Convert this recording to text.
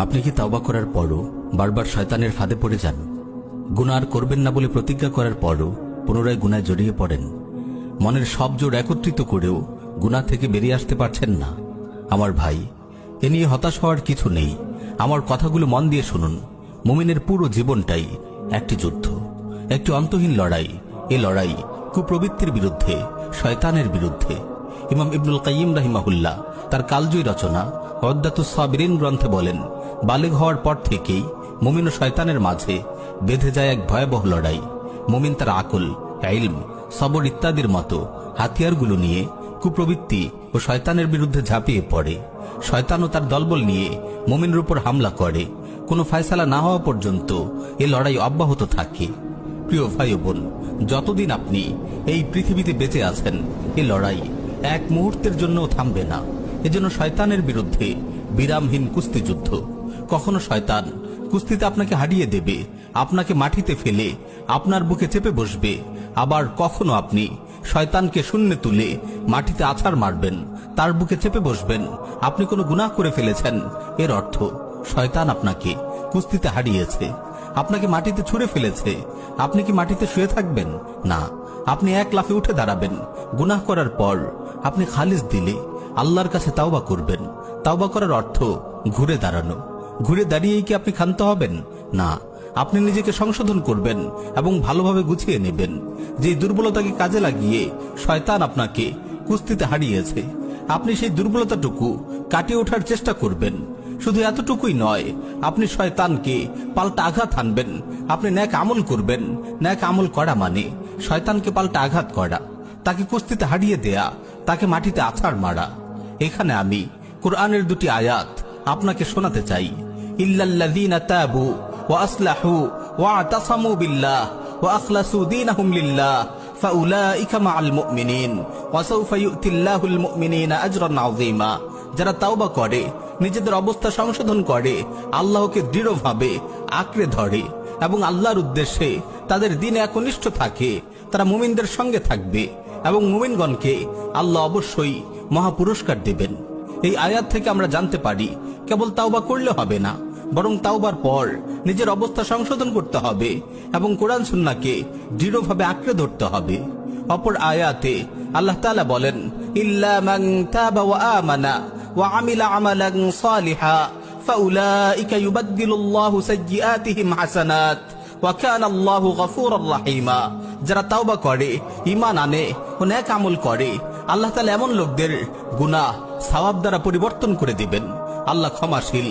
আপনি কি তাওবা করার পরও বারবার শয়তানের ফাঁদে পড়ে যান? গুনাহ আর করবেন না বলে প্রতিজ্ঞা করার পরও পুনরায় গুনায় জড়িয়ে পড়েন? মনের সব জোর একত্রিত করেও গুনাহ থেকে বেরিয়ে আসতে পারছেন না? আমার ভাই, এ নিয়ে হতাশ হওয়ার কিছু নেই। আমার কথাগুলো মন দিয়ে শুনুন। মুমিনের পুরো জীবনটাই একটি যুদ্ধ, একটি অন্তহীন লড়াই। এ লড়াই কুপ্রবৃত্তির বিরুদ্ধে, শয়তানের বিরুদ্ধে। ইমাম ইবনুল কাইয়িম রাহিমাহুল্লাহ তার কালজয়ী রচনা উদ্দাতুস সাবিরিন গ্রন্থে বলেন, বালেগ হওয়ার পর থেকেই মুমিন ও শয়তানের মাঝে বেঁধে যায় এক ভয়াবহ লড়াই। মুমিন তার আকল, ইলম, সবর ইত্যাদির মতো হাতিয়ারগুলো নিয়ে কুপ্রবৃত্তি ও শয়তানের বিরুদ্ধে ঝাঁপিয়ে পড়ে। শয়তানও তার দলবল নিয়ে মুমিনের উপর হামলা করে। কোনো ফয়সালা না হওয়া পর্যন্ত এ লড়াই অব্যাহত থাকে। প্রিয় ভাই ও বোন, যতদিন আপনি এই পৃথিবীতে বেঁচে আছেন, এ লড়াই এক মুহূর্তের জন্যও থামবে না। এজন্য শয়তানের বিরুদ্ধে বিরামহীন কুস্তি যুদ্ধ। কখনো শয়তান কুস্তিতে আপনাকে হারিয়ে দেবে, আপনাকে মাটিতে ফেলে আপনার বুকে চেপে বসবে। আবার কখনো আপনি শয়তানকে শূন্যে তুলে মাটিতে আছাড় মারবেন, তার বুকে চেপে বসবেন। আপনি কোনো গুনাহ করে ফেলেছেন, এর অর্থ শয়তান আপনাকে কুস্তিতে হারিয়েছে, আপনাকে মাটিতে ছুঁড়ে ফেলেছে। আপনি কি মাটিতে শুয়ে থাকবেন? না, আপনি এক লাফে উঠে দাঁড়াবেন। গুনাহ করার পর আপনি খালিস দিলে আল্লাহর কাছে তাওবা করবেন। তাওবা করার অর্থ ঘুরে দাঁড়ানো। ঘুরে দাঁড়িয়েই কি আপনি ক্ষান্ত হবেন? না, আপনি নিজেকে সংশোধন করবেন এবং ভালোভাবে গুছিয়ে নেবেন। যে দুর্বলতাকে কাজে লাগিয়ে শয়তান আপনাকে কুস্তিতে হারিয়েছে, আপনি সেই দুর্বলতাটুকু কাটিয়ে ওঠার চেষ্টা করবেন। শুধু এতটুকুই নয়, আপনি শয়তানকে পাল্টা আঘাত হানবেন। আপনি ন্যাক আমল করবেন। ন্যাক আমল করা মানে শয়তানকে পাল্টা আঘাত করা, তাকে কুস্তিতে হারিয়ে দেয়া, তাকে মাটিতে আছাড় মারা। এখানে আমি কোরআনের দুটি আয়াত আপনাকে শোনাতে চাই। ইল্লাল্লাযীনা তাবু ওয়া আসলাহু ওয়া আতাসামু বিল্লাহ ওয়া আখলাসু দীনাহুম লিল্লাহ ফাউলাইকা মাআল মুমিনিন ওয়া সাওফা ইউতিল্লাহুল মুমিনিনা আজরান আযীমা। যারা তাওবা করে, নিজেদের অবস্থা সংশোধন করে, আল্লাহকে দৃঢ়ভাবে আঁকড়ে ধরে এবং আল্লাহর উদ্দেশ্যে তাদের দিনে একনিষ্ঠ থাকে, তারা মুমিনদের সঙ্গে থাকবে এবং মুমিনগণকে আল্লাহ অবশ্যই মহা পুরস্কার দেবেন। এই আয়াত থেকে আমরা জানতে পারি, কেবল তাওবা করলে হবে না, বরং তাওবার পর নিজের অবস্থা সংশোধন করতে হবে এবং কোরআন সুন্নাহকে দৃঢ়ভাবে আঁকড়ে ধরতে হবে। অপর আয়াতে আল্লাহ তাআলা বলেন, ইল্লা মান তাবা ওয়া আমানা ওয়া আমিলা আমালান সালিহা ফাউলাইকা ইউবাদদিলুল্লাহু সাইয়্যাতিহিম হাসানাত ওয়া কানা আল্লাহু গফুরুর রহিমা। যারা তাওবা করে, ঈমান আনে ও নেক আমল করে, আল্লাহ তাআলা এমন লোকদের গুনাহ সওয়াব দ্বারা পরিবর্তন করে দিবেন। আল্লাহ ক্ষমাশীল,